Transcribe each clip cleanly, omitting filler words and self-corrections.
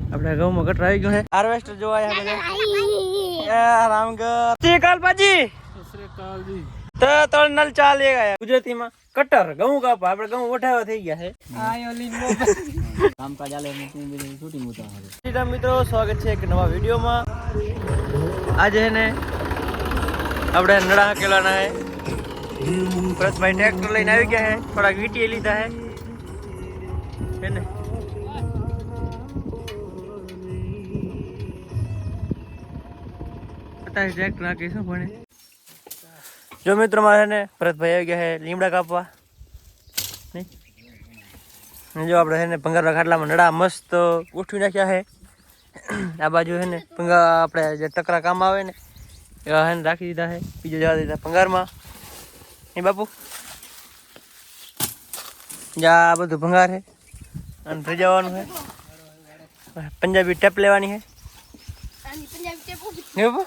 આપણે ઘઉંમાં કટર આવી ગયો છે હાર્વેસ્ટર જોવા આવ્યા બધા રામગઢ કાલ પાજી તો ત્રણ નલ ચાલે ગયા ગુજરાતીમાં કટર ઘઉં કાપા આપણે ઘઉં ઉઠાવા થઈ ગયા છે કામકાજ આલે છૂટી મૂતા મિત્રો સ્વાગત છે એક નવા વિડીયોમાં આજે છે ને આપણે નડા હકેલાના હે ભરતભાઈ ટ્રેક્ટર લઈને આવી ગયા છે થોડાક વીંટી લીધા હે ને ટ્રેક્ટર નાખીશું પણ જો મિત્રો મારે ને ભરતભાઈ આવી ગયા છે લીમડા કાપવા જો આપણે છે ને ભંગારના ખાટલામાં નડા મસ્ત ગોઠવી નાખ્યા છે આ બાજુ છે ને ભંગા આપણે જે ટકરા કામ આવે ને એવા છે ને રાખી દીધા છે બીજો જવા દીધા ભંગારમાં એ બાપુ જા આ બધું ભંગાર છે અને થઈ જવાનું છે પંજાબી ટેપ લેવાની છે બાપુ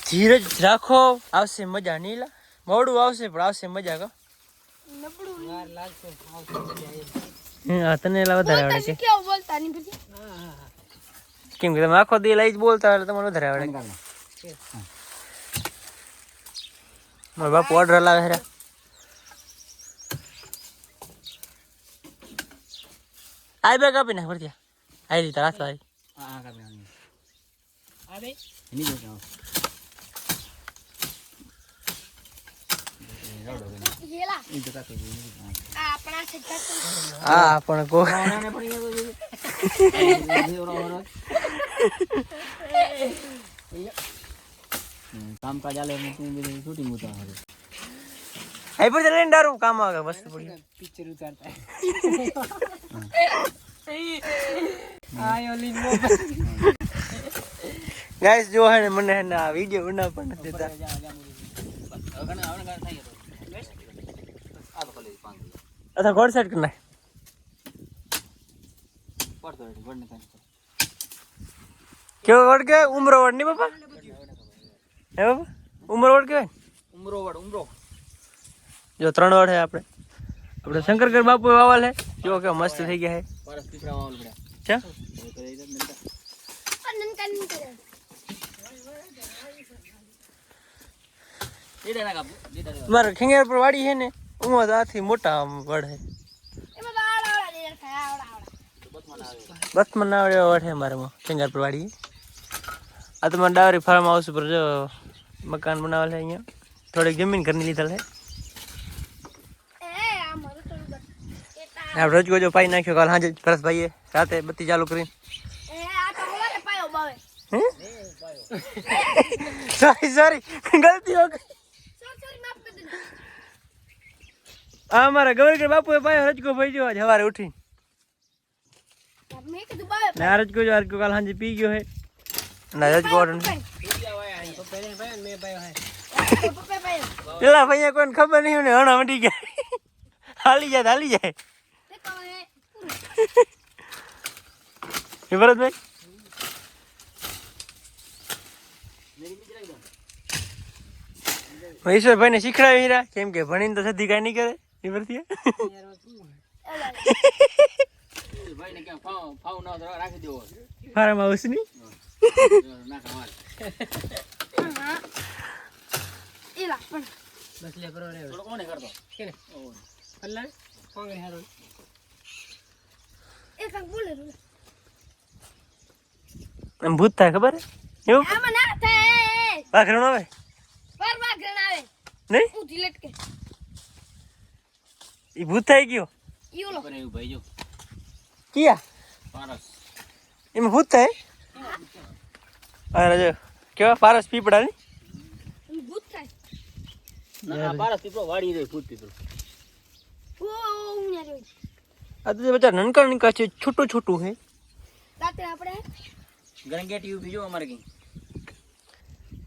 ધીરજ રાખો આવશે મજા નીલા મોડું આવશે પણ આવશે મજા કો હા તને વધારે આવડે છે કેમ કે તમે આખો દી લઈ જ બોલતા એટલે તમને વધારે આવડે મારો બાપુ ઓર્ડર લાવે છે આ બે કાપી નાખ ભરતી આ રીતે રાખવા હા પણ કામકાજ આલે છૂટી મૂતા હવે પર લઈને ડારું કામ આવે વસ્તુ પડી પિક્ચર ઉતારતા આયો લીન ગાઈસ જો હે મને હે આ વિડિયો બનાવ પણ નથી દેતા अच्छा गोड सेट करना है क्यों गोड के उम्र वड नहीं बाबा है बाबा उम्र वड के उम्र जो 3 वड है આપણે શંકરગઢ બાપુ વાવાલ है જો કે મસ્ત થઈ ગયા है પરસ પીપળા વાવાલ પડ્યા છે મારે ખેંગેર પર વાડી है ने ઉમર આથી મોટા વડ હે બસમાં ના આવડે વડ હે મારે ખેંગાર પર વાડી આ તો મારે ડાવરી ફાર્મ હાઉસ પર જો મકાન બનાવેલ છે અહીંયા થોડીક જમીન ઘરની લીધેલ છે આપણે રોજ જો પાઈ નાખ્યો કાલ સાંજે ભરતભાઈએ રાતે બત્તી ચાલુ કરીને સોરી ગલતી હો ગઈ આ મારા ગવરગર બાપુએ પાયો રજકો ભાઈ જો આજ સવારે ઉઠીને ના રજકો જો આજ કાલ સાંજે પી ગયો હે ના રજકો પેલા ભાઈ કોઈને ખબર નહીં ને હણા મટી ગયા હાલી જાય ભરતભાઈ મહેશ્વરભાઈ ને શીખડાવી હીરા કેમ કે ભણીને તો સદી કાંઈ નહીં કરે એ ભરતી ફાર્મ હાઉસ ની એમ ભૂત થાય ખબર એવું વાઘરણ આવે નહીં એ ભૂત થઈ ગયો કિયા એમાં ભૂત થાય અરે જો કેવા પારસ પીપળા ની ભૂત થાય ના પારસ પીપળો વાડી દે ભૂત પીપળો આ તો બચ્ચા નનકા છે છોટું હે રાતે આપણે ગરંગેટ યુ બીજો અમારે કઈ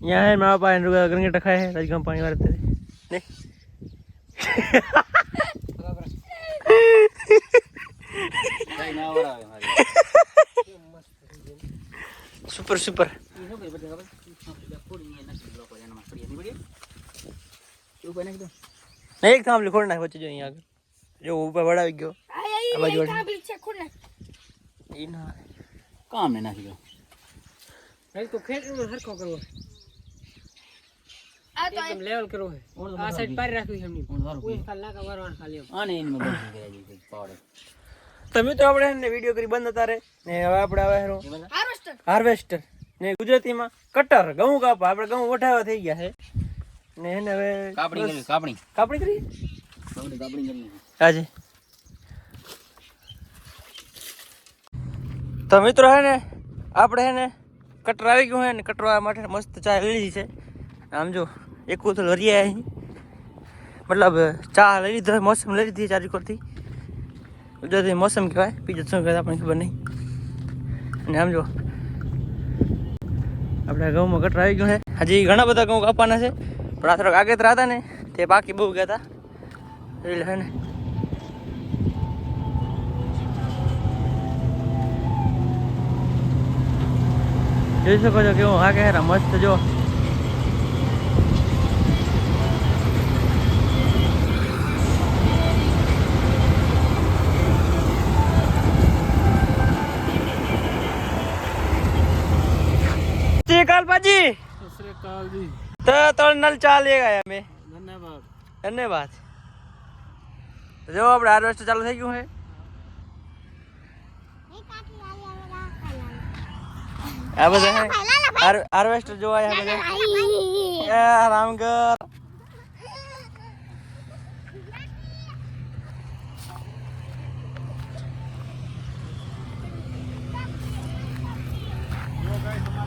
यहाँ है माँ पापा गंगे टखा है राजगाम पानी वाले तेरे नहीं सुपर सुपर नहीं एक थाम खोलना है बच्चे जो यहाँ જો ઉપર વળાવી ગયો આ બાજુ ઈ ના કામ ને નાખી દો ભાઈ તો ખેતરનો હરખો કરવો આ તો એકદમ લેવલ કરવો છે આ સાઈડ પાર રાખવી છે એમની કોઈ કલાક વારવાનું ખાલી આને એની મદદ કરે છે પાવડર તો મિત્રો આપણે એને વિડીયો કરી બંધ હતા રે ને હવે આપણે આવે હેરો હાર્વેસ્ટર ને ગુજરાતીમાં કટર ઘઉં કાપા આપણે ઘઉં વઠાવા થઈ ગયા છે ને એને હવે કાપણી કરી આજે તો મિત્રો હે ને આપણે હે ને કટર આવી ગયું હે ને કટરવા માટે મસ્ત ચા લીધી છે આમ જો એક ઉથલ હરિયા અહીં મતલબ ચા લઈ લીધો મોસમ લઈ લીધી ચારી કરતી ગુજરાતી મોસમ કહેવાય બીજું શું કહેવાય આપણને ખબર નહીં અને આમ જો આપણે ઘઉંમાં કટર આવી ગયું છે હજી ઘણા બધા ઘઉં કાપવાના છે પણ આ થોડાક આગેતરા હતા ને તે બાકી બહુ ગયા હતા એટલે હે ને જોઈ શકો છો કેવું હાકે હેરા મસ્ત જો श्रीकाल पाजी श्रीकाल जी तो नल चा ले गया मैं धन्यवाद धन्यवाद जो આપણે હાર્વેસ્ટર ચાલુ થઈ ગયું છે આ બધા હાર્વેસ્ટર જો આયા બધા રામગર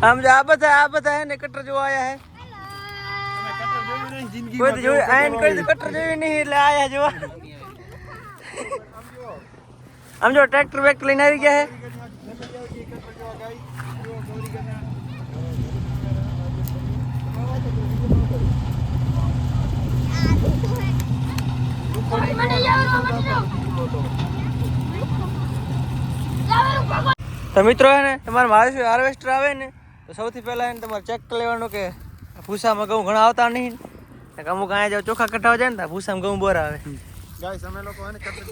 हम जो आप है ने कटर जो आया है कोई जो आयन कोई तो कटर जो नहीं એટલે આયા જો हम जो ट्रैक्टर वेक्टर लेने આવી ગયા है तो मित्रों है ने તમારે હાર્વેસ્ટર આવે ને તો સૌથી પહેલા એને તમારે ચેક કરી લેવાનું કે ભૂસામાં ઘઉં ઘણા આવતા નહીં અમુક અહીંયા જો ચોખા કટાવા જાય ને ભૂસામાં ઘઉં બોર આવે ગાઈસ અમે લોકો એને કટર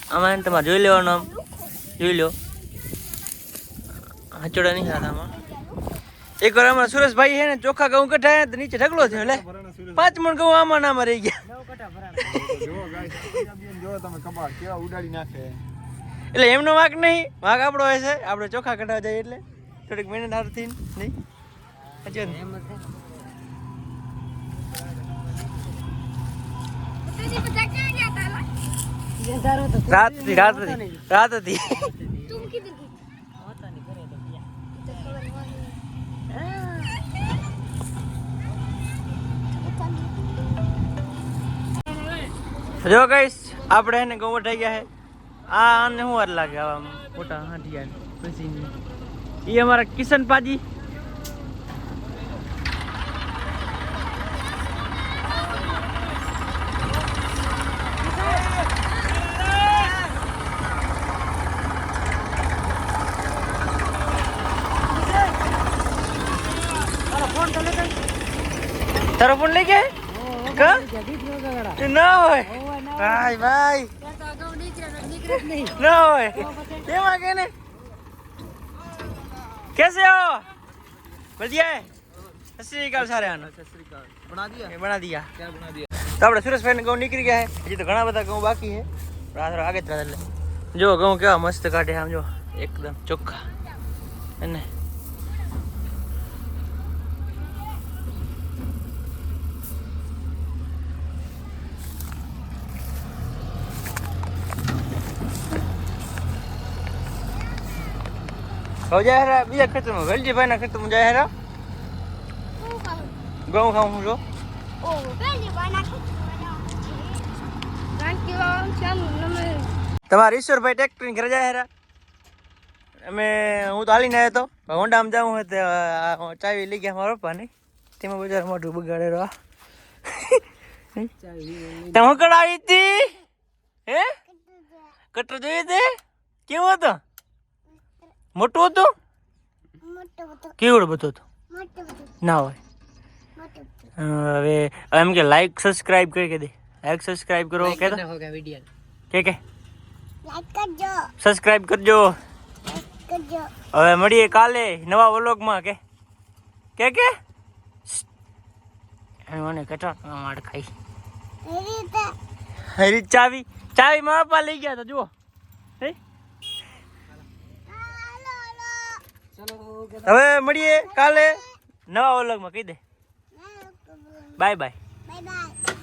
આમાં એને તમારે જોઈ લેવાનું આમ જોઈ લો હચોડા નહીં ખાતા આમાં એક વાર અમારા સુરેશભાઈ છે ને ચોખા ઘઉં કઢાયા તો નીચે ઢગલો થયો લે 5 મણ ઘઉં આમાં નામાં રહી ગયા જો ગાઈસ જો તમે કબાટ કેવા ઉડાડી નાખે એટલે એમનો વાંક નહીં વાંક આપણો હોય છે આપણે ચોખા કઢાવા જાય એટલે થોડીક મહેનત હારથી નહીં રાત હતી જો ગાઈસ આપણે એને ઘઉં વટાઈ ગયા છે આને શું વાર લાગે આવા મોટા હાંડિયા પછી એ અમારા કિશન પાજી તારો ફોન લઈ ગયા ના હોય ભાઈ ભાઈ ना होए क्या मांगे ने कैसे हो बढ़िया है सत श्री अकाल सारे आना सत श्री अकाल बना दिया क्या बना दिया तो આપણે સુરેશભાઈ ને ઘઉં નીકળી ગયા છે હજી તો ઘણા બધા ઘઉં બાકી છે પણ આ આગળ જ એટલે જો ઘઉં કેવા મસ્ત કાઢે આમ જો એકદમ ચોખ્ખા અને हो जाए रा बीजा खेतर में वेलजी भाई ना खेतर में जाए रा गाँव खाऊं जो ओ वेलजी भाई ना खेतर में તમારા ઈશ્વરભાઈ ટ્રેક્ટર ની ઘરે જાય રા અમે હું તો હાલીને આવ્યો તો હોન્ડામાં જાઉં હોય તો ચાવી લઈ ગયા મારા પપ્પા ને તેમાં બજાર મોઢું બગાડે રો તમે કડાવી હતી હે કટર જોઈ તે કેવો હતો મોટું હતું કેવડું બધું હતું ના હોય હવે એમ કે લાઈક સબસ્ક્રાઇબ કરી કે દે લાઈક સબસ્ક્રાઇબ કરો કે करना होगा वीडियो કે લાઈક કરજો સબસ્ક્રાઇબ કરજો કરજો હવે મળીએ કાલે નવા વ્લોગમાં કે મને કટા માર ખાઈ એ રીતે હરી ચાવી મારા પપ્પા લઈ ગયા તો જુઓ હે હવે મળીએ કાલે નવા વ્લોગમાં કહી દે બાય બાય બાય બાય